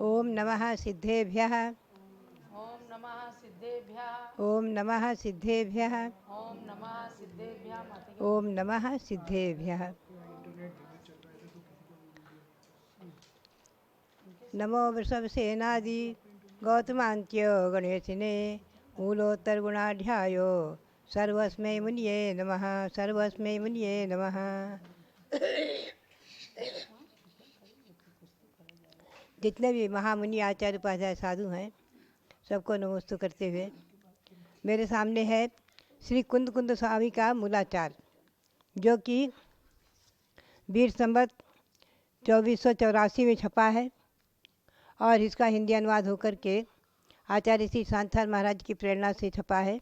ओम नमः सिद्धेभ्यः। ओम नमः सिद्धेभ्यः। ओम नमः सिद्धेभ्यः। ओम नमः सिद्धेभ्यः। ओम नमः सिद्धेभ्यः। नमो वृषभसेनादि गौतमान्त्यो गणेशिने मूलोत्तरगुणाढ्यायो सर्वस्मै मुनिये नमः। सर्वस्मै मुनिये नमः। जितने भी महामुनि आचार्य उपाध्याय साधु हैं सबको नमोस्तु करते हुए मेरे सामने है श्री कुंद कुंद स्वामी का मूलाचार, जो कि वीर संवत 2484 में छपा है और इसका हिंदी अनुवाद होकर के आचार्य श्री शांतार महाराज की प्रेरणा से छपा है।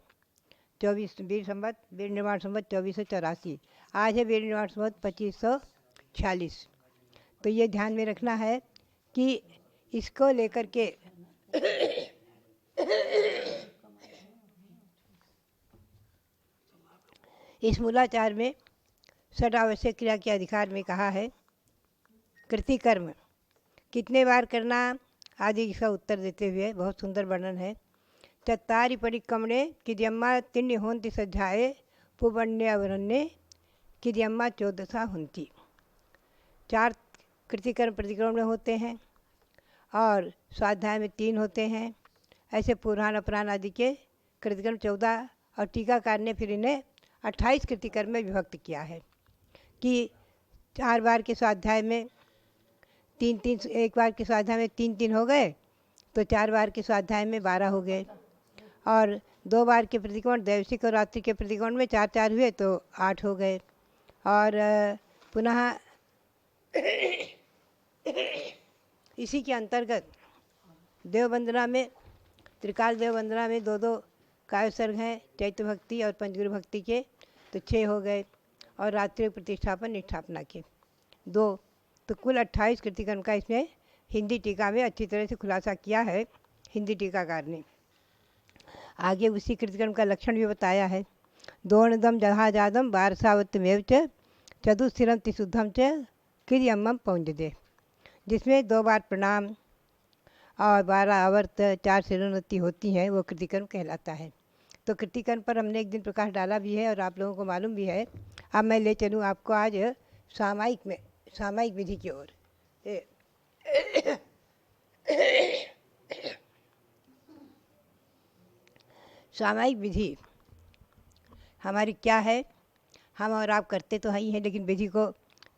24 वीर निर्माण संवत 2484। आज है वीर निर्माण संवत 2546। तो ये ध्यान में रखना है कि इसको लेकर के इस मूलाचार में षड आवश्यक क्रिया के अधिकार में कहा है कृति कर्म कितने बार करना आदि इसका उत्तर देते हुए बहुत सुंदर वर्णन है। चत्तारि परिक्रमणे किद्यम्मा तिण्य होन्ति सज्जाए पुवन्य अवरण्य किद्यम्मा 14 होन्ति। 4 कृतिकर्म प्रतिक्रमण होते हैं और स्वाध्याय में 3 होते हैं। ऐसे पुराण अपराण आदि के कृतिकर्म 14 और टीकाकार ने फिर इन्हें 28 कृतिकर्म में विभक्त किया है कि 4 बार के स्वाध्याय में 3-3, एक बार के स्वाध्याय में 3-3 हो गए तो 4 बार के स्वाध्याय में 12 हो गए और 2 बार के प्रतिकोण दैवसिक और रात्रि के प्रतिकोण में 4-4 हुए तो 8 हो गए। और पुनः इसी के अंतर्गत देववंदना में त्रिकाल देववंदना में 2-2 काव्य सर्ग हैं चैत्य भक्ति और पंचगुरु भक्ति के, तो 6 हो गए और रात्रि प्रतिष्ठापन निष्ठापना के 2, तो कुल 28 कृतिकर्म का इसमें हिंदी टीका में अच्छी तरह से खुलासा किया है हिंदी टीकाकार ने। आगे उसी कृतिकर्म का लक्षण भी बताया है। दोर्णदम जहाजादम वारसावत्तमेव च चतुस्थिरम तिशुद्धम च किर्यम्मम पौंजदे, जिसमें 2 बार प्रणाम और 12 आवर्त 4 शिरोन्नति होती हैं, वो कृतिकर्म कहलाता है। तो कृतिकर्म पर हमने एक दिन प्रकाश डाला भी है और आप लोगों को मालूम भी है। अब मैं ले चलूँ आपको आज सामायिक विधि की ओर। सामायिक विधि हमारी क्या है, हम और आप करते तो ही हैं, लेकिन विधि को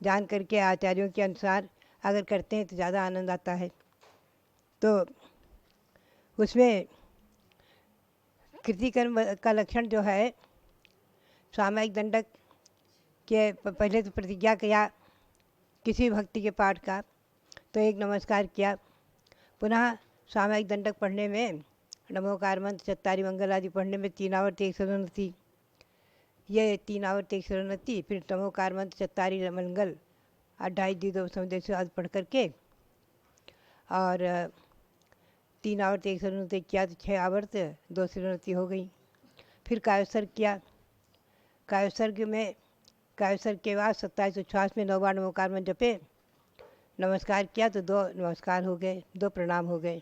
जान करके आचार्यों के अनुसार अगर करते हैं तो ज़्यादा आनंद आता है। तो उसमें कृतिकर्म का लक्षण जो है, सामायिक दंडक के पहले तो प्रतिज्ञा किया किसी भक्ति के पाठ का, तो एक नमस्कार किया। पुनः सामायिक दंडक पढ़ने में नमोकार मंत्र चत्तारी मंगल आदि पढ़ने में 3 आवर्त 1 शरणोन्नति, ये 3 आवर्त 1 शरणोन्नति, फिर नमोकार मंत्र चत्तारी मंगल 28 दीदो संदेश आदि पढ़ करके और 3 आवर्त 1 शरणोन्नति किया तो 6 आवर्त 2 शरणोन्नति हो गई। फिर काव्यसर्ग किया। काव्यसर्ग के बाद 27 उच्छ्वास में 9 बार नमोकार मंत्र जपे, नमस्कार किया तो 2 नमस्कार हो गए, 2 प्रणाम हो गए।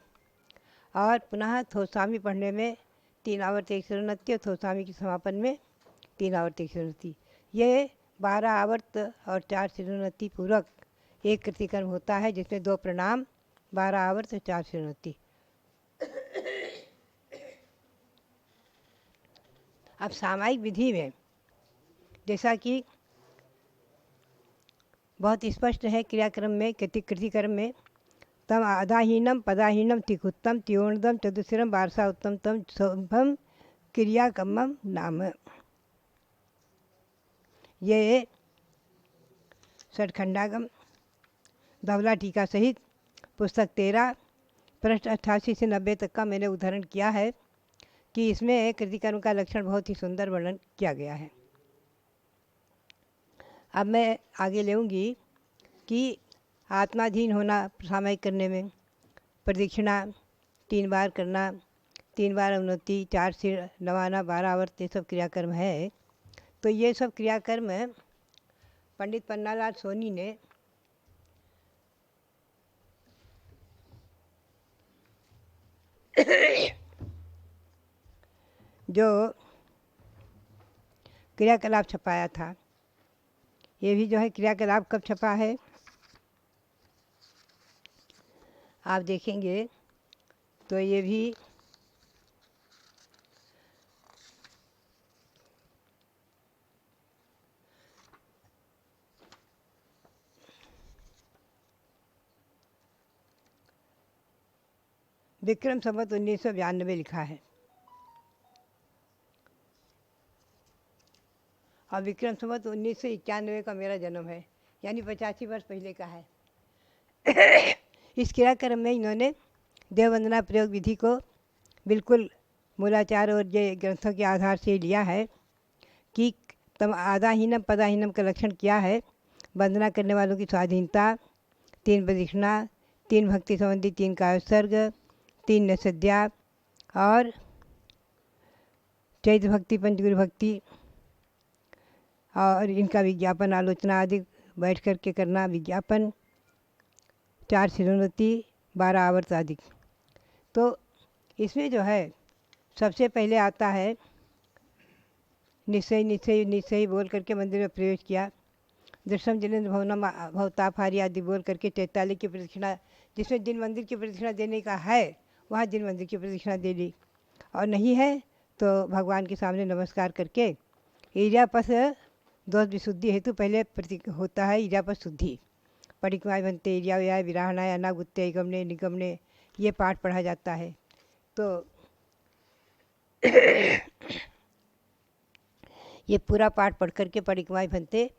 और पुनः थोसामी पढ़ने में 3 आवर्त 1 शरणोन्नति और थोसामी के समापन में 3 आवर्त 1 शरणोन्नति, ये 12 आवर्त और 4 शरणोन्नति पूर्वक एक कृतिकर्म होता है, जिसमें 2 प्रणाम 12 आवर्त और 4 शरणोन्नति। अब सामायिक विधि में जैसा कि बहुत स्पष्ट है क्रियाक्रम में कृतिकर्म में, तम आदाहीनम पदाहीनम तिकुत्तम त्योर्णदम चतुस्थिरम वारसा उत्तम तम शोभम क्रियाकर्मम नाम। ये षटखंडागम धवला टीका सहित पुस्तक 13 पृष्ठ 88 से 90 तक का मैंने उदाहरण किया है कि इसमें कृतिकर्म का लक्षण बहुत ही सुंदर वर्णन किया गया है। अब मैं आगे लेऊंगी कि आत्माधीन होना सामायिक करने में प्रदक्षिणा 3 बार करना, 3 बार अवनति, 4 सिर नवाना, 12 आवर्त, ये सब क्रियाकर्म है। तो ये सब क्रियाकर्म पंडित पन्नालाल सोनी ने जो क्रियाकलाप छपाया था, ये भी जो है क्रियाकलाप कब छपा है आप देखेंगे तो ये भी विक्रम संवत 1992 लिखा है और विक्रम संवत 1991 का मेरा जन्म है, यानी 85 वर्ष पहले का है। इस क्रियाक्रम में इन्होंने देववंदना प्रयोग विधि को बिल्कुल मूलाचार और ये ग्रंथों के आधार से लिया है कि तम आदाहीनम पदाहीनम का लक्षण क्या है, वंदना करने वालों की स्वाधीनता, 3 प्रदक्षिणा, 3 भक्ति संबंधी 3 काव्यसर्ग, 3 नैषद्या और चैत्र भक्ति, पंचगुरु भक्ति और इनका विज्ञापन, आलोचना आदि बैठ कर के करना, विज्ञापन, 4 शिरोन्नति, 12 आवर्त आदि। तो इसमें जो है सबसे पहले आता है निश्चय निश्चय निश्चय बोल करके मंदिर में प्रवेश किया। दर्शम जिनेन्द्र भवनम भवतापहारी आदि बोल करके 43 की प्रदक्षिणा, जिसमें जिन मंदिर की प्रदक्षिणा देने का है वहाँ जिन मंदिर की प्रदक्षिणा दे ली, और नहीं है तो भगवान के सामने नमस्कार करके ईर्यापस दोष विशुद्धि हेतु पहले प्रतीक होता है ईर्यापस शुद्धि, परिक्माय बनते ईर्याव्याय विराहणाय अनागुत्य गमने निगमने, ये पाठ पढ़ा जाता है। तो ये पूरा पाठ पढ़ करके परिक्माय बनते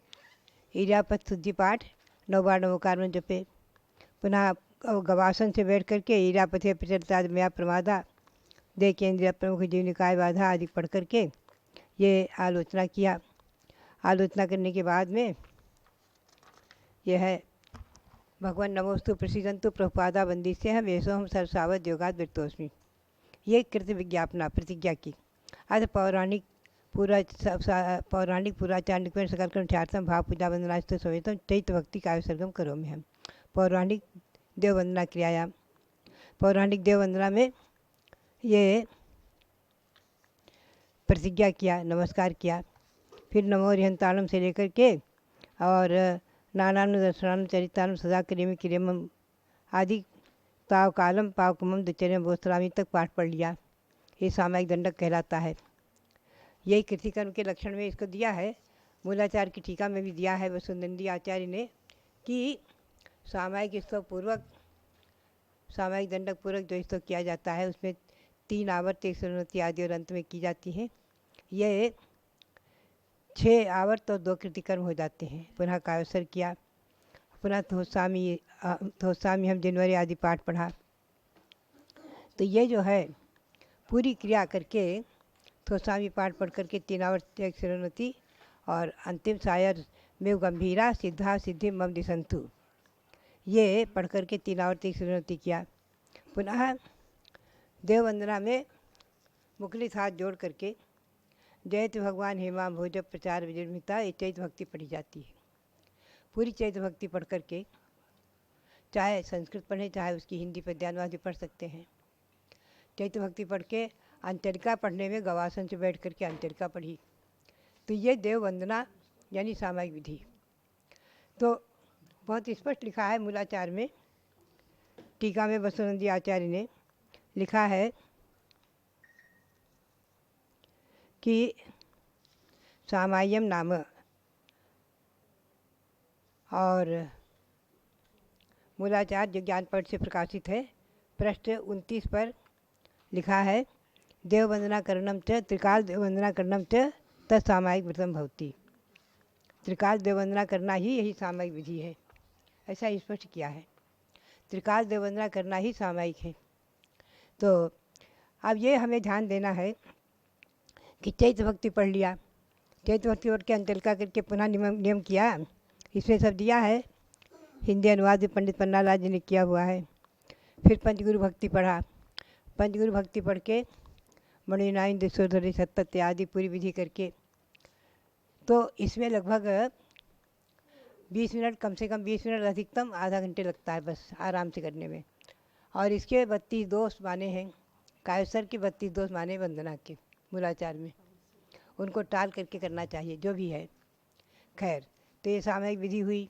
ईर्यापस शुद्धि पाठ 9 बार नमोकार में जपे। पुनः गवासन से बैठ करके ईर्यापथे प्रचलता मया प्रमादा दे केंद्रीय प्रमुख जीवनिकाय बाधा आदि पढ़ करके ये आलोचना किया। आलोचना करने के बाद में यह है भगवान नमोस्तु प्रसिद्धंतु प्रभुपादा बंदी से हम ऐसो हम सरसावत योगात वृत्तोस्मी, ये कृत विज्ञापना प्रतिज्ञा की। आज पौराणिक पुराचार्य सकलक्रम छात्रम भाव पूजा वंदनास्त सवेतम चैत्र भक्ति काव्य सर्गम करो में हम पौराणिक देव वंदना क्रियायाम। पौराणिक देव वंदना में ये प्रतिज्ञा किया, नमस्कार किया। फिर नमो रिहंताणम से लेकर के और नानानु दर्शनानु चरितानु सदा क्रियम क्रियम आदि ताव कालम पावकुमम दुचर्यम बोस्त्रामी तक पाठ पढ़ लिया। ये सामायिक दंडक कहलाता है। यही कृतिकर्म के लक्षण में इसको दिया है। मूलाचार की टीका में भी दिया है वसुनंदी आचार्य ने कि सामायिक स्तव पूर्वक, सामायिक दंडक पूर्वक जो स्तव किया जाता है उसमें 3 आवर्त, 1 शिरोन्नति आदि और अंत में की जाती है। ये 6 आवर्त और 2 कृतिकर्म हो जाते हैं। पुनः काव्यसर किया, पुनः थोसामी हम जनवरी आदि पाठ पढ़ा। तो ये जो है पूरी क्रिया करके थोसामी पाठ पढ़ करके 3 आवर्त 1 शिरोन्नति और अंतिम शायर में गंभीरा सिद्धा सिद्धि मम दिसंतु, ये पढ़ करके 3 आवर्त 1 शिरोन्नति किया। पुनः देव वंदना में मुखलित हाथ जोड़ करके जयत भगवान हेमा भोज प्रचार विजृंभिता, ये चैत्र भक्ति पढ़ी जाती है। पूरी चैत्र भक्ति पढ़ करके चाहे संस्कृत पढ़ें चाहे उसकी हिंदी पद्यानुवाद भी पढ़ सकते हैं। चैत्र भक्ति पढ़ के अंतरिका पढ़ने में गवासन से बैठ करके अंतरिका पढ़ी। तो ये देव वंदना यानी सामायिक विधि। तो बहुत स्पष्ट लिखा है मूलाचार में, टीका में वसुनंदी आचार्य ने लिखा है कि सामाय्यम नाम, और मूलाचार जो ज्ञानपट से प्रकाशित है पृष्ठ 29 पर लिखा है देव वंदना करणम च त्रिकाल देव वंदना करणम च तत्सामायिक व्रतम भवति। त्रिकाल देव वंदना करना ही यही सामायिक विधि है, ऐसा स्पष्ट किया है। त्रिकाल देव वंदना करना ही सामायिक है। तो अब ये हमें ध्यान देना है कि चैत्र भक्ति पढ़ लिया, चैत्र भक्ति पढ़ के अंतरिका करके पुनः नियम किया, इसमें सब दिया है। हिंदी अनुवाद भी पंडित पन्नालाल जी ने किया हुआ है। फिर पंचगुरु भक्ति पढ़ा, पंचगुरु भक्ति पढ़ के मणिनाइन दिशोधरी सत्य आदि पूरी विधि करके, तो इसमें लगभग 20 मिनट, कम से कम 20 मिनट, अधिकतम आधा घंटे लगता है बस आराम से करने में। और इसके 32 दोष माने हैं, कायस्वर की 32 दोष माने वंदना के मूलाचार में, उनको टाल करके करना चाहिए जो भी है। खैर, तो ये सामयिक विधि हुई।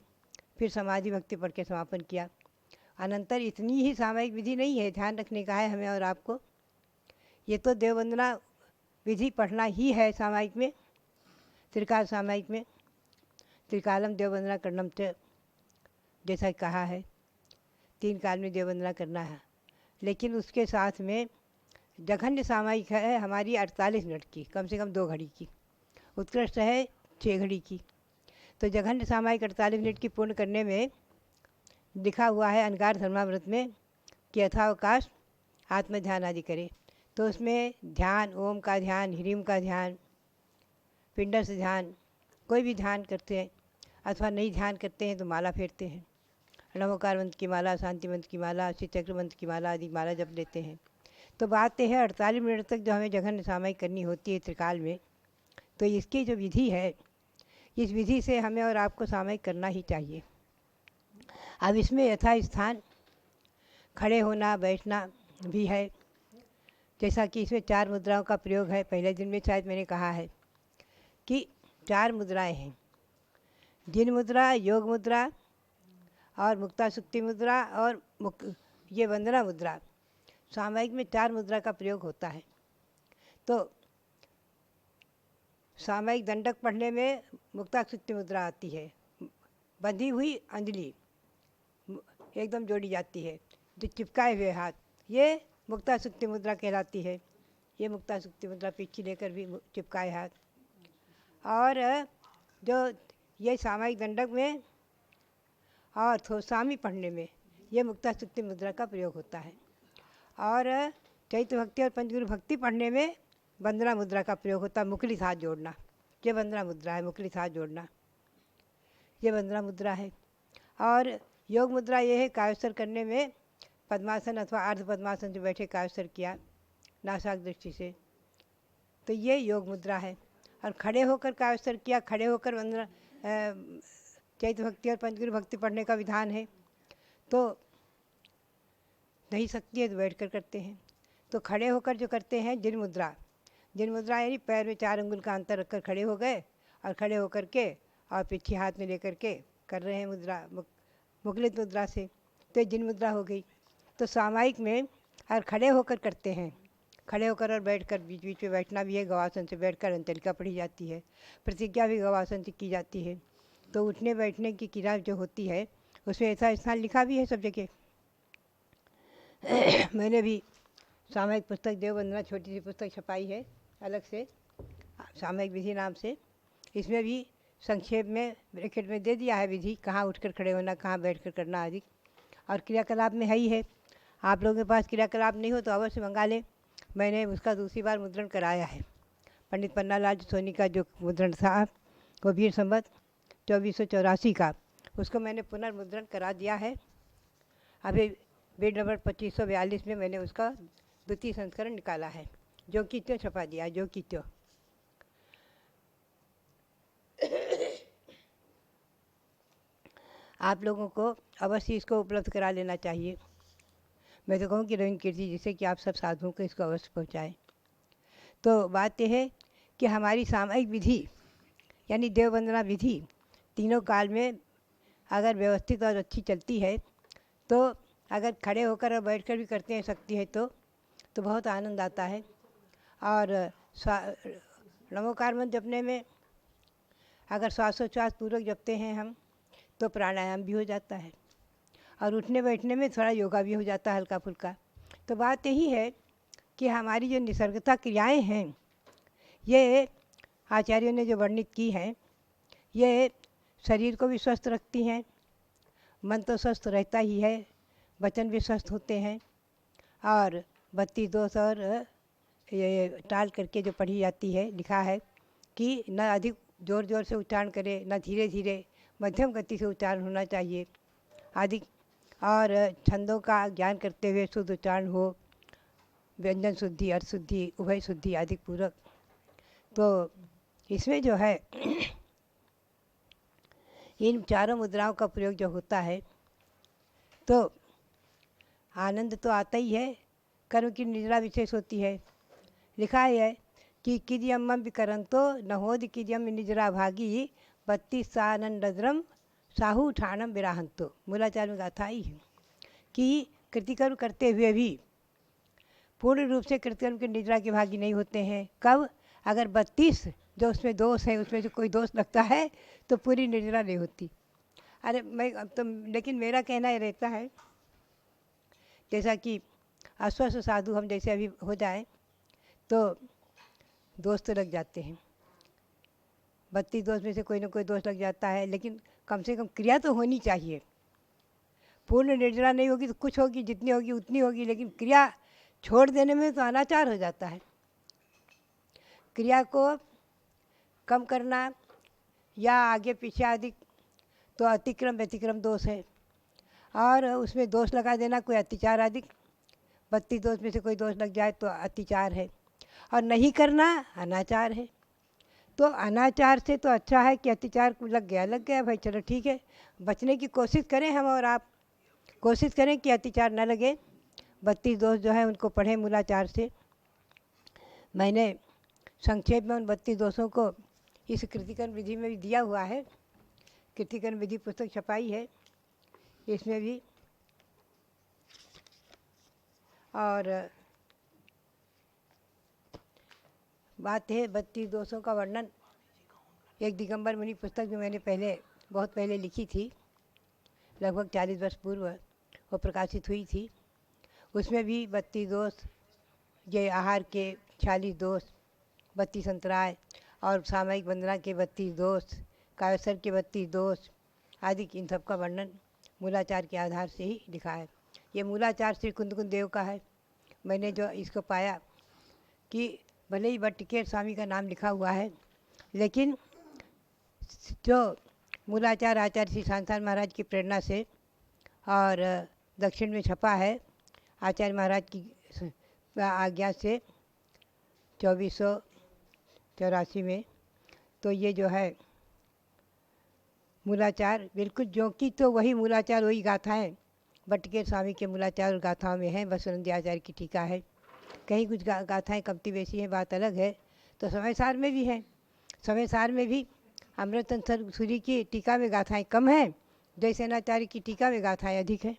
फिर समाधि भक्ति पढ़ के समापन किया। अनंतर इतनी ही सामयिक विधि नहीं है, ध्यान रखने का है हमें और आपको। ये तो देववंदना विधि पढ़ना ही है सामयिक में, त्रिकाल सामयिक में। त्रिकालम देववंदना करनम च, जैसा कहा है 3 काल में देववंदना करना है। लेकिन उसके साथ में जघन्य सामयिक है हमारी 48 मिनट की, कम से कम 2 घड़ी की। उत्कृष्ट है 6 घड़ी की। तो जघन्य सामयिक 48 मिनट की पूर्ण करने में लिखा हुआ है अनगार धर्मामृत में कि यथावकाश आत्म ध्यान आदि करे। तो उसमें ध्यान, ओम का ध्यान, ह्रीम का ध्यान, पिंडर से ध्यान, कोई भी ध्यान करते हैं, अथवा नहीं ध्यान करते हैं तो माला फेरते हैं। नमोकार मंत्र की माला, शांति मंत्र की माला, श्री चक्र मंत्र की माला आदि माला जप लेते हैं। तो बात यह है 48 मिनट तक जो हमें जघन्य सामयिक करनी होती है त्रिकाल में, तो इसकी जो विधि है, इस विधि से हमें और आपको सामयिक करना ही चाहिए। अब इसमें यथा स्थान खड़े होना बैठना भी है, जैसा कि इसमें 4 मुद्राओं का प्रयोग है। पहले दिन में शायद मैंने कहा है कि 4 मुद्राएं हैं। जिन मुद्रा, योग मुद्रा और मुक्ता सुक्ति मुद्रा और ये वंदना मुद्रा, सामयिक में 4 मुद्रा का प्रयोग होता है। तो सामयिक दंडक पढ़ने में मुक्ता सुक्ति मुद्रा आती है, बंधी हुई अंजलि एकदम जोड़ी जाती है, जो चिपकाए हुए हाथ, ये मुक्ता सुक्ति मुद्रा कहलाती है। ये मुक्ता सुक्ति मुद्रा पीछे लेकर भी चिपकाए हाथ। और जो ये सामयिक दंडक में और थोसामी पढ़ने में ये मुक्ता सुक्ति मुद्रा का प्रयोग होता है। और चैत्य भक्ति और पंचगुरु भक्ति पढ़ने में वंदना मुद्रा का प्रयोग होता है। मुखलित हाथ जोड़ना, ये वंदना मुद्रा है, मुखलित हाथ जोड़ना, ये वंदना मुद्रा है। और योग मुद्रा ये है, कायस्वर करने में पद्मासन अथवा अर्ध पद्मासन से बैठे कायस्वर किया नासाक दृष्टि से, तो ये योग मुद्रा है। और खड़े होकर कायस्वर किया, खड़े होकर वंदना चैत्य भक्ति और पंचगुरु भक्ति पढ़ने का विधान है। तो नहीं सकती है तो बैठ कर करते हैं। तो खड़े होकर जो करते हैं जिन मुद्रा, जिन मुद्रा यानी पैर में 4 अंगुल का अंतर रखकर खड़े हो गए और खड़े होकर के और पीछे हाथ में लेकर के कर रहे हैं मुद्रा, मुखलित मुद्रा से, तो जिन मुद्रा हो गई। तो सामयिक में और खड़े होकर करते हैं, खड़े होकर और बैठकर, बीच बीच में बैठना भी है। गवासन से बैठकर अंतरिका पढ़ी जाती है, प्रतिज्ञा भी गवासन से की जाती है। तो उठने बैठने की क्रिया जो होती है उसमें ऐसा स्थान लिखा भी है सब जगह। मैंने भी सामयिक पुस्तक देववंदना छोटी सी पुस्तक छपाई है अलग से, सामयिक विधि नाम से। इसमें भी संक्षेप में ब्रैकेट में दे दिया है विधि, कहाँ उठकर खड़े होना, कहाँ बैठकर करना आदि। और क्रियाकलाप में है ही है। आप लोगों के पास क्रियाकलाप नहीं हो तो अवश्य मंगा लें। मैंने उसका दूसरी बार मुद्रण कराया है। पंडित पन्नालाल सोनी का जो मुद्रण था वो वीर संवत 2484 का, उसको मैंने पुनर्मुद्रण करा दिया है। अभी बेड नंबर 2542 में मैंने उसका द्वितीय संस्करण निकाला है, जो कि त्यों छपा दिया, जो कि त्यों। आप लोगों को अवश्य इसको उपलब्ध करा लेना चाहिए। मैं तो कहूँ कि रविंद्र कीर्ति जिससे कि आप सब साधुओं को इसको अवश्य पहुँचाएँ। तो बात यह है कि हमारी सामयिक विधि यानी देववंदना विधि तीनों काल में अगर व्यवस्थित और अच्छी चलती है, तो अगर खड़े होकर और बैठकर भी करते हैं सकती है तो बहुत आनंद आता है। और नमोकार मंत्र जपने में अगर श्वासोच्छ्वास पूर्वक जपते हैं हम तो प्राणायाम भी हो जाता है, और उठने बैठने में थोड़ा योगा भी हो जाता है हल्का फुल्का। तो बात यही है कि हमारी जो निसर्गता क्रियाएं हैं, ये आचार्यों ने जो वर्णित की हैं, ये शरीर को भी स्वस्थ रखती हैं, मन तो स्वस्थ रहता ही है, वचन भी स्वस्थ होते हैं। और 32 दोष और ये टाल करके जो पढ़ी जाती है, लिखा है कि न अधिक ज़ोर ज़ोर से उच्चारण करें, न धीरे धीरे, मध्यम गति से उच्चारण होना चाहिए आदि। और छंदों का ज्ञान करते हुए शुद्ध उच्चारण हो, व्यंजन शुद्धि, अर्थ शुद्धि, उभय शुद्धि आदि पूरक। तो इसमें जो है इन चारों मुद्राओं का प्रयोग जो होता है तो आनंद तो आता ही है, कर्म की निद्रा विशेष होती है। लिखा है कि किदियम्मम विकरंतो नहोद किदियम निजरा भागी 32 सानंदद्रम साहू ठाणम विराहंतो। मूलाचार में गाथा आई है कि कृतिकर्म करते हुए भी पूर्ण रूप से कृतिकर्म के निद्रा के भागी नहीं होते हैं। कब? अगर 32 जो उसमें दोष है उसमें से कोई दोष लगता है तो पूरी निद्रा नहीं होती। अरे मैं अब तो, लेकिन मेरा कहना ये रहता है जैसा कि अस्वस्थ साधु हम जैसे अभी हो जाए तो दोष तो लग जाते हैं, 32 दोष में से कोई ना कोई दोष लग जाता है, लेकिन कम से कम क्रिया तो होनी चाहिए। पूर्ण निर्जरा नहीं होगी तो कुछ होगी, जितनी होगी उतनी होगी, लेकिन क्रिया छोड़ देने में तो अनाचार हो जाता है। क्रिया को कम करना या आगे पीछे अधिक तो अतिक्रम व्यतिक्रम दोष है, और उसमें दोष लगा देना कोई अत्याचार अधिक, 32 दोष में से कोई दोष लग जाए तो अत्याचार है, और नहीं करना अनाचार है। तो अनाचार से तो अच्छा है कि अत्याचार लग गया भाई, चलो ठीक है, बचने की कोशिश करें हम और आप, कोशिश करें कि अत्याचार न लगे। 32 दोष जो है उनको पढ़ें मूलाचार से। मैंने संक्षेप में उन 32 दोषों को इस कृतिकर्म विधि में भी दिया हुआ है। कृतिकर्म विधि पुस्तक छपाई है इसमें भी, और बात है 32 दोषों का वर्णन एक दिगंबर मुनि पुस्तक जो मैंने बहुत पहले लिखी थी, लगभग 40 वर्ष पूर्व वो प्रकाशित हुई थी। उसमें भी 32 दोष, ये आहार के 46 दोष, 32 अंतराय और सामयिक वंदना के 32 दोष, कायसर के 32 दोष आदि, इन सब का वर्णन मूलाचार के आधार से ही लिखा है। ये मूलाचार श्री कुंदकुंद देव का है। मैंने जो इसको पाया कि भले ही भट्टिकेर स्वामी का नाम लिखा हुआ है, लेकिन जो मूलाचार आचार्य श्री सांसार महाराज की प्रेरणा से और दक्षिण में छपा है आचार्य महाराज की आज्ञा से 2484 में, तो ये जो है मूलाचार बिल्कुल जो कि तो वही मूलाचार वही गाथाएँ भट्टिकेर स्वामी के मूलाचार और गाथाओं में हैं। बसवनंदी आचार्य की टीका है, कहीं कुछ गाथाएँ कमती बेसी हैं, बात अलग है। तो समय सार में भी है, समय सार में भी अमृतन सूरी की टीका में गाथाएँ कम हैं, जयसेनाचार्य की टीका में गाथाएँ अधिक हैं।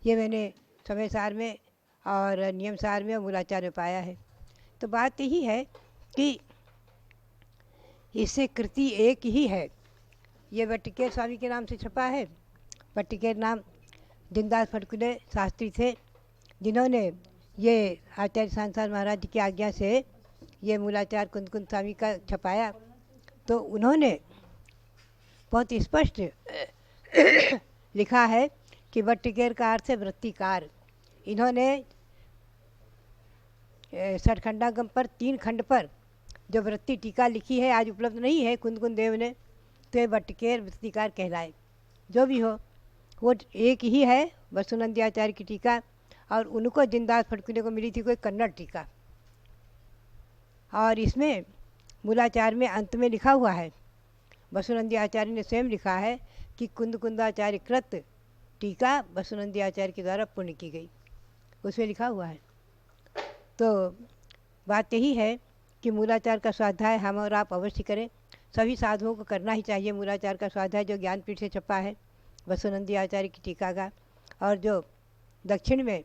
ये मैंने समय सार में और नियम सार में और मूलाचार में पाया है। तो बात यही है कि इससे कृति एक ही है। ये भट्टिकेर स्वामी के नाम से छपा है। भट्टिकेर नाम दीनदास फटकुले शास्त्री थे, जिन्होंने ये आचार्य सांसार महाराज की आज्ञा से ये मूलाचार कुंदकुंद स्वामी का छपाया। तो उन्होंने बहुत स्पष्ट लिखा है कि भट्टिकेर का अर्थ है वृत्तिकार। इन्होंने षटखंडागम पर 3 खंड पर जो वृत्ति टीका लिखी है, आज उपलब्ध नहीं है कुंदकुंद देव ने, तो ये भट्टिकेर वृत्तिकार कहलाए। जो भी हो वो एक ही है, बसवनंदी आचार्य की टीका, और उनको दीनदास फटकुले को मिली थी कोई कन्नड़ टीका। और इसमें मूलाचार में अंत में लिखा हुआ है, बसवनंदी आचार्य ने स्वयं लिखा है कि कुंदकुंदाचार्य कृत टीका बसवनंदी आचार्य के द्वारा पूर्ण की गई, उसमें लिखा हुआ है। तो बात यही है कि मूलाचार का स्वाध्याय हम और आप अवश्य करें। सभी साधुओं को करना ही चाहिए मूलाचार का स्वाध्याय, जो ज्ञानपीठ से छपा है बसवनंदी आचार्य की टीका का, और जो दक्षिण में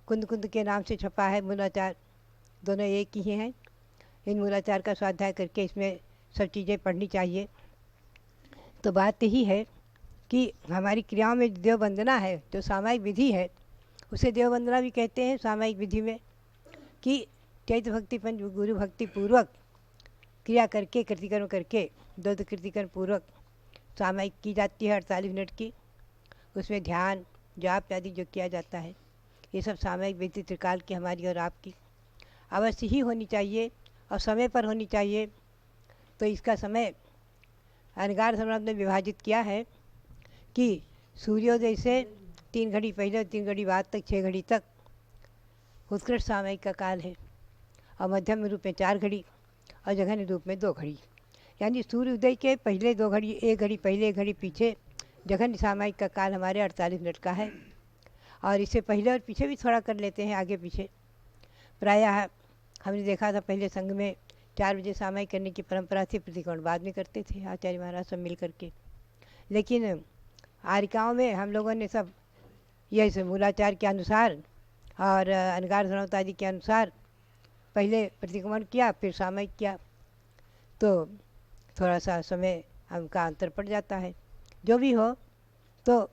कुंदकुंद के नाम से छपा है मूलाचार, दोनों एक ही हैं। इन मूलाचार का स्वाध्याय करके इसमें सब चीज़ें पढ़नी चाहिए। तो बात यही है कि हमारी क्रियाओं में देव वंदना है, जो सामायिक विधि है, उसे देव वंदना भी कहते हैं। सामायिक विधि में कि चैत्य भक्ति पंच गुरु भक्ति पूर्वक क्रिया करके, कृतिकर्म करके, दो कृतिकर्म पूर्वक सामायिक की जाती है 48 मिनट की। उसमें ध्यान जाप आदि जो किया जाता है, ये सब सामायिक विधि त्रिकाल की हमारी और आपकी अवश्य ही होनी चाहिए और समय पर होनी चाहिए। तो इसका समय अनगार सम्राट ने विभाजित किया है कि सूर्योदय से 3 घड़ी पहले और 3 घड़ी बाद तक 6 घड़ी तक उत्कृष्ट सामयिक का काल है, और मध्यम रूप में 4 घड़ी और जघन्य रूप में 2 घड़ी। यानी सूर्योदय के पहले 2 घड़ी, 1 घड़ी पहले 1 घड़ी पीछे जघन्य सामयिक का काल हमारे 48 मिनट का है। और इससे पहले और पीछे भी थोड़ा कर लेते हैं, आगे पीछे। प्रायः हमने देखा था पहले संघ में 4 बजे सामायिक करने की परंपरा थी, प्रतिक्रमण बाद में करते थे आचार्य महाराज सब मिल करके। लेकिन आरिकाओं में हम लोगों ने सब ये मूलाचार के अनुसार और अनगार धनौत आदि के अनुसार पहले प्रतिक्रमण किया, फिर सामायिक किया, तो थोड़ा सा समय हमका अंतर पड़ जाता है। जो भी हो, तो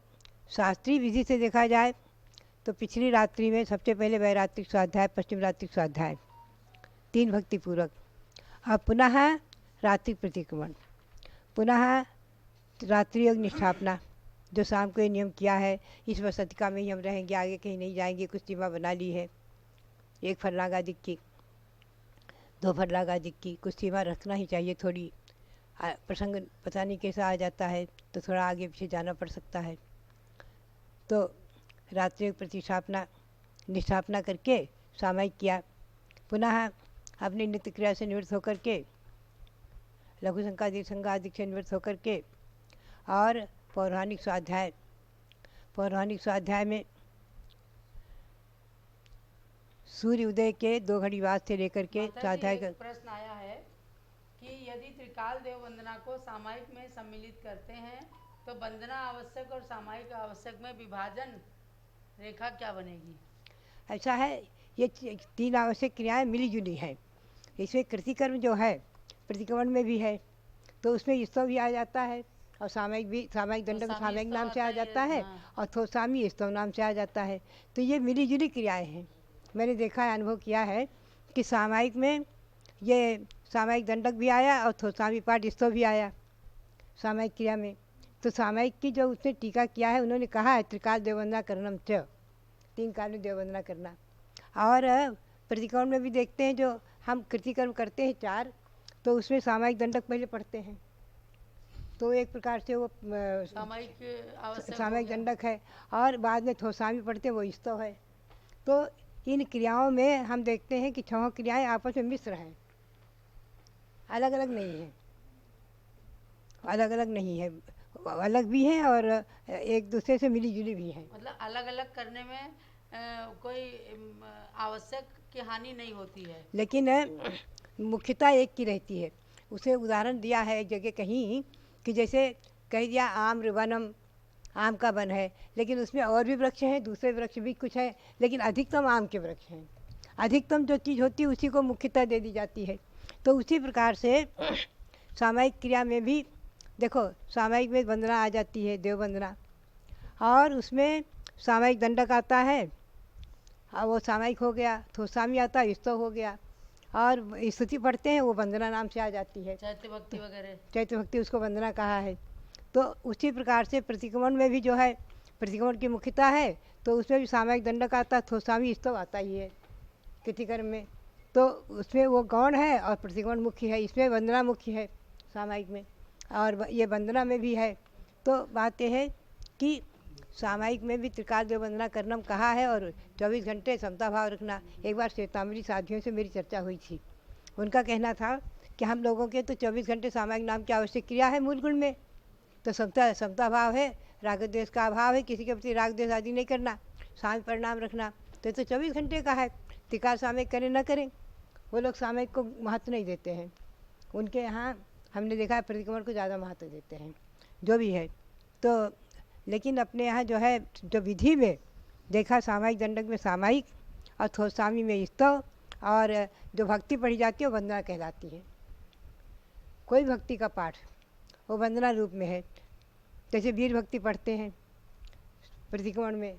शास्त्रीय विधि से देखा जाए तो पिछली रात्रि में सबसे पहले वैरात्रिक स्वाध्याय, पश्चिम रात्रिक स्वाध्याय, 3 भक्ति पूर्वक, अब पुनः रात्रिक प्रतिक्रमण, पुनः रात्रि योग निष्ठापना, जो शाम को ये नियम किया है, इस वसतिका में ही हम रहेंगे, आगे कहीं नहीं जाएंगे, कुछ सीमा बना ली है, 1 फरलांग आदि की, 2 फरलांग आदि की, कुछ सीमा रखना ही चाहिए। थोड़ी प्रसंग पता नहीं कैसा आ जाता है तो थोड़ा आगे पीछे जाना पड़ सकता है। तो रात्रि प्रतिष्ठापना निष्ठापना करके सामायिक किया, पुनः अपनी नित्य क्रिया से निवृत्त होकर के, लघु संघ दीर्घ संघ आदि से निवृत्त होकर के, और पौराणिक स्वाध्याय, पौराणिक स्वाध्याय में सूर्य उदय के 2 घड़ी बाद से लेकर के स्वाध्याय का प्रश्न आया है कि यदि त्रिकाल देव वंदना को सामायिक में सम्मिलित करते हैं तो वंदना आवश्यक और सामायिक आवश्यक में विभाजन रेखा क्या बनेगी? ऐसा है, ये 3 आवश्यक क्रियाएं मिली जुली हैं। इसमें कृतिकर्म जो है प्रतिक्रमण में भी है, तो उसमें स्तव भी आ जाता है, और सामायिक भी, सामायिक दंडक सामायिक नाम से आ जाता है, और थोसामी स्तव नाम से आ जाता है। तो ये मिली जुली क्रियाएं हैं। मैंने देखा है, अनुभव किया है कि सामायिक में ये सामायिक दंडक भी आया और थोसामी पाठ स्तव भी आया सामायिक क्रिया में। तो सामायिक की जो उसने टीका किया है, उन्होंने कहा है त्रिकाल देववंदना करनम च, 3 काल में देववंदना करना। और प्रतिक्रमण में भी देखते हैं, जो हम कृतिकर्म करते हैं 4, तो उसमें सामायिक दंडक पहले पढ़ते हैं, तो एक प्रकार से वो सामायिक दंडक है, और बाद में थोसामी पढ़ते हैं, वो स्तव है। तो इन क्रियाओं में हम देखते हैं कि 6 क्रियाएं आपस में मिश्र हैं, अलग अलग नहीं है, अलग अलग नहीं है, अलग भी हैं और एक दूसरे से मिली जुली भी हैं। मतलब अलग अलग करने में कोई आवश्यक की हानि नहीं होती है, लेकिन मुख्यता एक की रहती है। उसे उदाहरण दिया है एक जगह कहीं कि जैसे कह दिया आम्र वनम, आम का वन है, लेकिन उसमें और भी वृक्ष हैं, दूसरे वृक्ष भी कुछ हैं, लेकिन अधिकतम आम के वृक्ष हैं। अधिकतम जो चीज़ होती है उसी को मुख्यता दे दी जाती है। तो उसी प्रकार से सामायिक क्रिया में भी देखो, सामायिक में वंदना आ जाती है, देव वंदना, और उसमें सामायिक दंडक आता है, और वो सामायिक हो गया, थोसामी आता है, स्तव हो गया, और स्तुति पढ़ते हैं, वो वंदना नाम से आ जाती है, चैत्य भक्ति वगैरह, चैत्य भक्ति उसको वंदना कहा है। तो उसी प्रकार से प्रतिक्रमण में भी जो है, प्रतिक्रमण की मुख्यता है, तो उसमें भी सामायिक दंडक आता है, थोसामी स्तव आता ही है कृतिकर्म में। तो उसमें वो गौण है और प्रतिक्रमण मुख्य है, इसमें वंदना मुख्य है सामायिक में, और ये वंदना में भी है। तो बात यह है कि सामायिक में भी त्रिकाल देव वंदना करना कहा है, और 24 घंटे समता भाव रखना। एक बार श्वेतांबरी साधियों से मेरी चर्चा हुई थी, उनका कहना था कि हम लोगों के तो 24 घंटे सामायिक नाम की आवश्यक क्रिया है मूल गुण में, तो समता भाव है, राग द्वेष का अभाव है, किसी के प्रति राग द्वेष आदि नहीं करना, सामयिक परिणाम रखना, तो 24 घंटे का है। त्रिकाल सामयिक करें न करें, वो लोग सामयिक को महत्व नहीं देते हैं। उनके यहाँ हमने देखा है प्रतिक्रमण को ज़्यादा महत्व देते हैं, जो भी है। तो लेकिन अपने यहाँ जो है, जो विधि में देखा, सामायिक दंडक में सामायिक और थोसामी में स्तव, और जो भक्ति पढ़ी जाती है वो वंदना कहलाती है। कोई भक्ति का पाठ वो वंदना रूप में है। जैसे वीर भक्ति पढ़ते हैं प्रतिक्रमण में,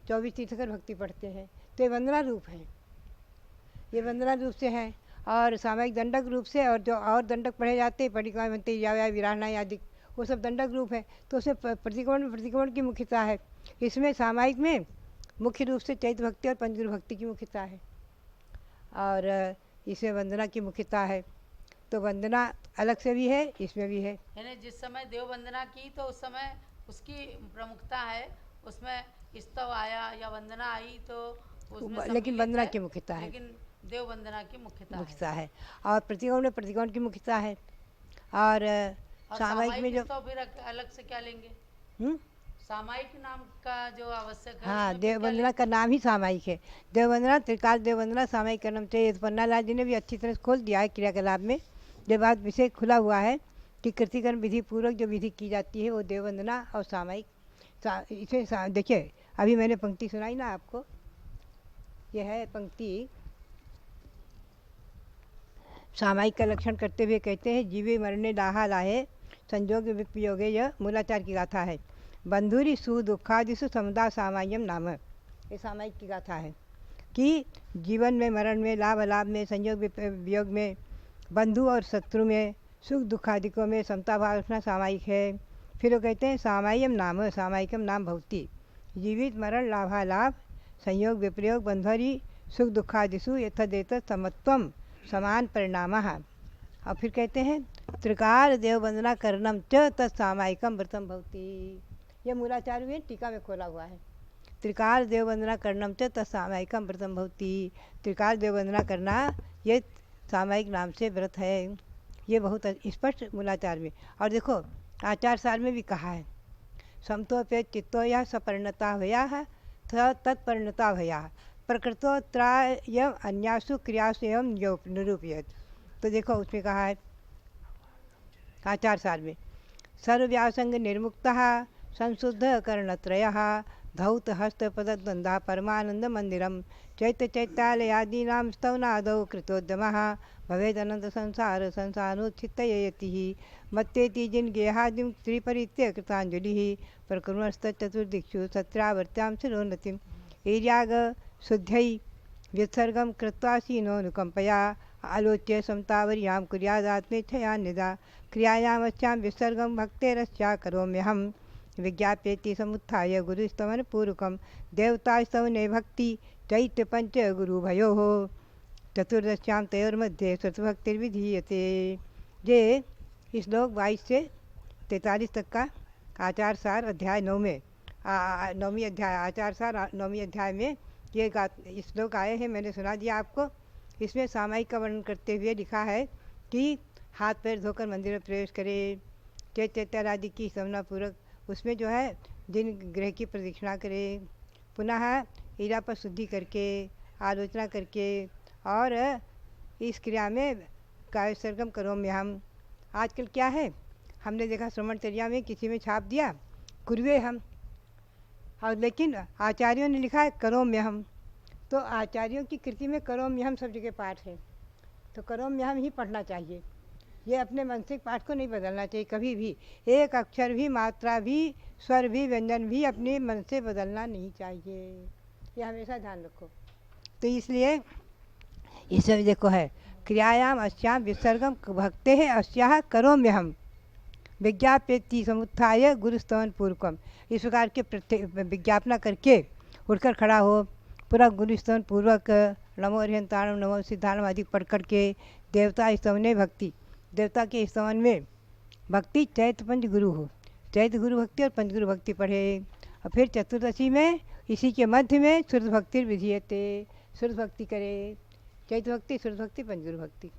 24 तीर्थंकर भक्ति पढ़ते हैं, तो ये वंदना रूप है, ये वंदना रूप से है। और सामायिक दंडक रूप से, और जो और दंडक पढ़े जाते हैं, परिक्रमा बनते या विराहना आदि, वो सब दंडक रूप है। तो उसमें प्रतिक्रमण में प्रतिक्रमण की मुख्यता है। इसमें सामायिक में मुख्य रूप से चैत्य भक्ति और पंचगुरु भक्ति की मुख्यता है, और इसमें वंदना की मुख्यता है। तो वंदना अलग से भी है, इसमें भी है। यानी जिस समय देव वंदना की तो उस समय उसकी प्रमुखता है, उसमें स्तव आया या वंदना आई तो उसमें लेकिन वंदना की मुख्यता है, लेकिन देव वंदना की मुख्यता है। और प्रतिक्रमण में प्रतिक्रमण की मुख्यता है। और सामायिक में जो तो फिर अलग से क्या लेंगे? सामायिक नाम का जो आवश्यक है हाँ, उसमें देव फिर क्या वंदना का नाम ही सामायिक है। देव वंदना, त्रिकाल देव वंदना सामायिक करना चाहिए। तो पन्नालाल जी ने भी अच्छी तरह से खोल दिया है क्रियाकलाप में। ये बात विषय खुला हुआ है कि कृतिकर्म विधि पूर्वक जो विधि की जाती है वो देव वंदना और सामायिक देखिए, अभी मैंने पंक्ति सुनाई ना आपको, यह है पंक्ति सामायिक का लक्षण करते हुए कहते हैं, जीवे मरने लाहा लाहे संजोग विपयोगे, यह मूलाचार की गाथा है। बंधुरी सु दुखादिशु समुदा सामायम नाम, ये सामायिक की गाथा है कि जीवन में मरण में लाभ अलाभ में संयोग वियोग में बंधु और शत्रु में सुख दुखादिकों में समता भाव रखना सामायिक है। फिर वो कहते हैं सामायम नाम, सामायिकम नाम भवती जीवित मरण लाभालाभ संयोग विप्रयोग बंधुरी सुख दुखादिशु यथदेत समत्वम समान परिणामः। और फिर कहते हैं त्रिकाल देव वंदना करणम च तत्सामायिकम व्रतम भवती, यह मूलाचार्य में टीका में खोला हुआ है। त्रिकाल देव वंदना करणम च तत्सामायिकम व्रतम भवती, त्रिकाल देव वंदना करना ये सामायिक नाम से व्रत है। ये बहुत स्पष्ट मूलाचार में। और देखो आचार सार में भी कहा है, समतोपे चित्तो यह सपरिणता भया है तत्परिणता भया प्रकृतोत्रायम अन्यासु क्रियासु एवं निरूपयत। तो देखो उसमें कहा है आचार सार में, सर्वव्यासंग निर्मुक्त संशुद्ध कर्णत्रय धौत हस्तपद्वंदा परमानंद मंदिरम चैत्य चैत्यालयादीनां स्तवनादौ कृतोद्यमः भवेदनंत संसार संसारोत्थितयति मत्तेति जिन गेहादिं त्रिपरित्य कृतांजलि प्रकुर्मस्तचतुर्दिक्षु सत्रावर्त्यां शिरोन्नतिम् ईर्याग शुद्ध्यै व्युत्सर्गं कृत्वासीनोऽनुकम्पया आलोच्य समतावर्यां कुर्यादात्मेच्छया निदा क्रियायामस्यां विसर्गं भक्तेरस्या करोम्यहं विज्ञाप्येति समुत्थाय गुरुस्तवनपूर्वकं देवतास्तवने भक्ति चैत्य पंच गुरुभयोः चतुर्दश्यां तयोर्मध्ये श्रुतभक्तिर्विधीयते। ये श्लोक 22 से 43 तक का आचार सार अध्याय 9 में नौवीं अध्याय आचार सार 9वीं अध्याय में ये श्लोक आए हैं, मैंने सुना दिया आपको। इसमें सामायिक का वर्णन करते हुए लिखा है कि हाथ पैर धोकर मंदिर में प्रवेश करे, चैत्य आदि की समना पूर्वक उसमें जो है दिन ग्रह की प्रदक्षिणा करे, पुनः ईरा पर शुद्धि करके आलोचना करके, और इस क्रिया में काय सरगम करो में हम आजकल क्या है, हमने देखा श्रवणचर्या में किसी में छाप दिया कुर्वे हम, और लेकिन आचार्यों ने लिखा है करो में हम। तो आचार्यों की कृति में करो में हम सब जगह पाठ है, तो करो में हम ही पढ़ना चाहिए। ये अपने मानसिक पाठ को नहीं बदलना चाहिए कभी भी, एक अक्षर भी मात्रा भी स्वर भी व्यंजन भी अपने मन से बदलना नहीं चाहिए, ये हमेशा ध्यान रखो। तो इसलिए इसमें देखो है क्रियायाम अस्याम विसर्गम भक्ते है अस्याह करो में हम विज्ञाप्यति समुत्थाय गुरुस्तवन पूर्वकम, इस प्रकार के विज्ञापना करके उठकर खड़ा हो, पूरा गुरुस्तवन पूर्वक नमो अरिहंताणम नमो सिद्धाणम आदि पढ़ करके देवता स्तवने भक्ति, देवता के स्तवन में भक्ति चैत पंच गुरु हो, चैत गुरु भक्ति और पंचगुरु भक्ति पढ़े। और फिर चतुर्दशी में इसी के मध्य में श्रुत भक्ति विधीयते, श्रुत भक्ति करे, चैत भक्ति श्रुत भक्ति पंचगुरु भक्ति,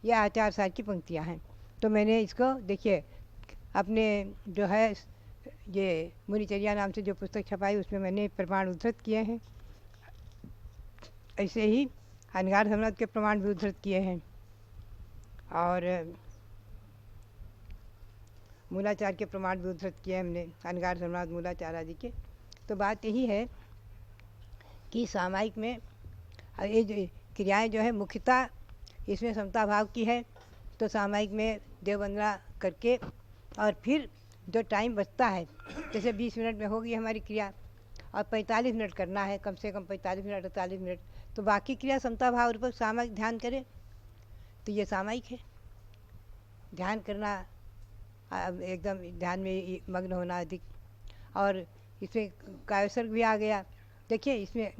यह आचार सार की पंक्तियाँ हैं। तो मैंने इसको देखिए अपने जो है ये मुनिचर्या नाम से जो पुस्तक छपाई उसमें मैंने प्रमाण उद्धृत किए हैं, ऐसे ही अनगार सम्राट के प्रमाण भी उद्धृत किए हैं, और मूलाचार के प्रमाण भी उद्धृत किए हमने, अनगार सम्राट मूलाचार आदि के। तो बात यही है कि सामायिक में ये जो क्रियाएँ जो है मुख्यतः इसमें समता भाव की है। तो सामायिक में देव वंदना करके और फिर जो टाइम बचता है, जैसे 20 मिनट में होगी हमारी क्रिया और 45 मिनट करना है, कम से कम 45 मिनट 48 मिनट, तो बाकी क्रिया समता भाव रूपक सामायिक ध्यान करें, तो ये सामायिक है। ध्यान करना एकदम ध्यान में मग्न होना अधिक, और इसमें कायोसर्ग भी आ गया, देखिए इसमें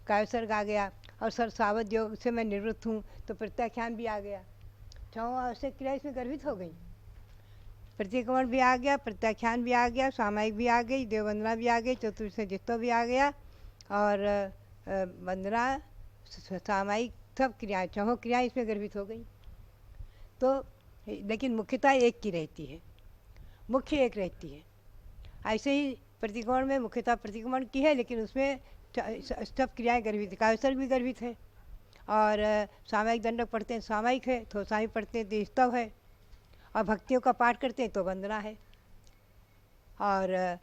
कायोसर्ग आ गया, और सरसावत योग से मैं निवृत्त हूँ तो प्रत्याख्यान भी आ गया, छहों आवश्यक क्रिया इसमें गर्भित हो गई, प्रतिक्रमण भी आ गया, प्रत्याख्यान भी आ गया, सामायिक भी आ गई, देव वंदना भी आ गई, चतुर्थ जिस्तो भी आ गया, और वंदना सामायिक सब क्रियाएँ छहों क्रियाएँ इसमें गर्भित हो गई। तो लेकिन मुख्यता एक की रहती है, मुख्य एक रहती है। ऐसे ही प्रतिक्रमण में मुख्यतः प्रतिक्रमण की है, लेकिन उसमें सब क्रियाएं गर्भित, काव्यसर्ग भी गर्भित है। और सामयिक दंडक पढ़ते हैं सामयिक है, तो सामयिक पढ़ते हैं तो स्तव है, और भक्तियों का पाठ करते हैं तो वंदना है। और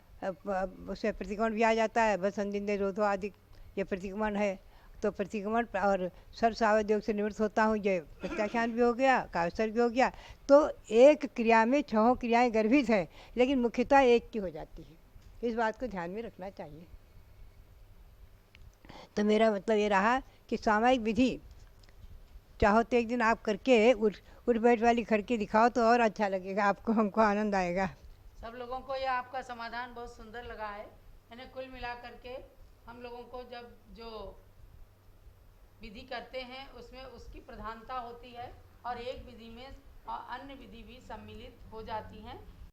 उसमें प्रतिक्रमण भी आ जाता है, बस संदिंदे रोधो आदि, ये प्रतिक्रमण है। तो प्रतिक्रमण और सर्व सावध योग से निवृत्त होता हूँ, ये प्रत्याख्यान भी हो गया, काव्यसर्ग भी हो गया। तो एक क्रिया में 6 क्रियाएं गर्भित है, लेकिन मुख्यतः एक की हो जाती है। इस बात को ध्यान में रखना चाहिए। तो मेरा मतलब ये रहा कि सामयिक विधि चाहो तो एक दिन आप करके उठ बैठ वाली करके दिखाओ तो और अच्छा लगेगा आपको, हमको आनंद आएगा। सब लोगों को यह आपका समाधान बहुत सुंदर लगा है। यानी कुल मिला करके हम लोगों को जब जो विधि करते हैं उसमें उसकी प्रधानता होती है, और एक विधि में अन्य विधि भी सम्मिलित हो जाती हैं।